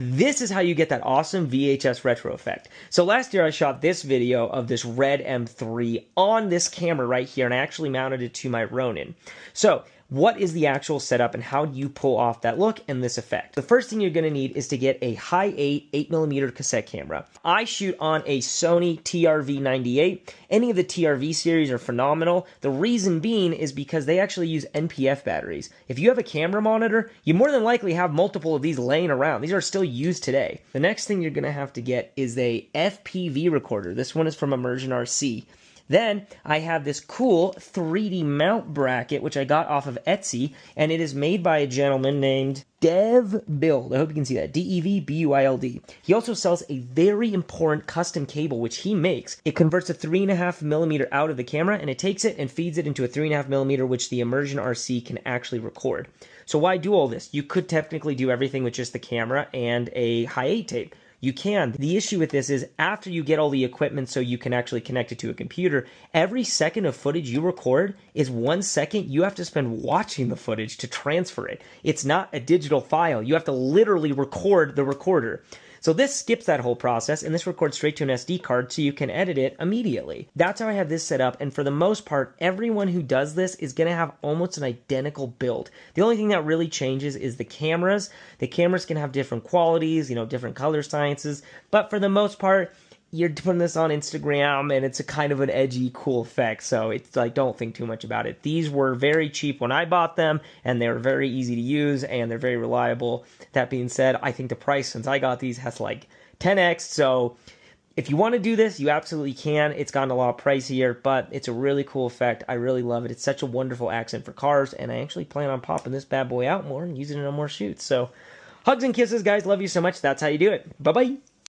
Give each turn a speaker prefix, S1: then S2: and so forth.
S1: This is how you get that awesome VHS retro effect. So last year I shot this video of this Red M3 on this camera right here, and I actually mounted it to my Ronin. So what is the actual setup and how do you pull off that look and this effect? The first thing you're going to need is to get a high 8mm cassette camera. I shoot on a Sony TRV-98. Any of the TRV series are phenomenal. The reason being is because they actually use NPF batteries. If you have a camera monitor, you more than likely have multiple of these laying around. These are still used today. The next thing you're going to have to get is a FPV recorder. This one is from Immersion RC. Then I have this cool 3D mount bracket, which I got off of Etsy, and it is made by a gentleman named Dev Build. I hope you can see that. DEVBUILD. He also sells a very important custom cable, which he makes. It converts a 3.5mm out of the camera, and it takes it and feeds it into a 3.5mm, which the Immersion RC can actually record. So why do all this? You could technically do everything with just the camera and a high 8 tape. You can. The issue with this is after you get all the equipment so you can actually connect it to a computer, every second of footage you record is 1 second you have to spend watching the footage to transfer it. It's not a digital file. You have to literally record the recorder. So this skips that whole process, and this records straight to an SD card so you can edit it immediately. That's how I have this set up, and for the most part, everyone who does this is going to have almost an identical build. The only thing that really changes is the cameras. The cameras can have different qualities, different color sciences, but for the most part, you're putting this on Instagram, and it's a kind of an edgy, cool effect, so it's like, don't think too much about it. These were very cheap when I bought them, and they were very easy to use, and they're very reliable. That being said, I think the price since I got these has like 10x, so if you want to do this, you absolutely can. It's gotten a lot pricier, but it's a really cool effect. I really love it. It's such a wonderful accent for cars, and I actually plan on popping this bad boy out more and using it on more shoots. So, hugs and kisses, guys. Love you so much. That's how you do it. Bye-bye.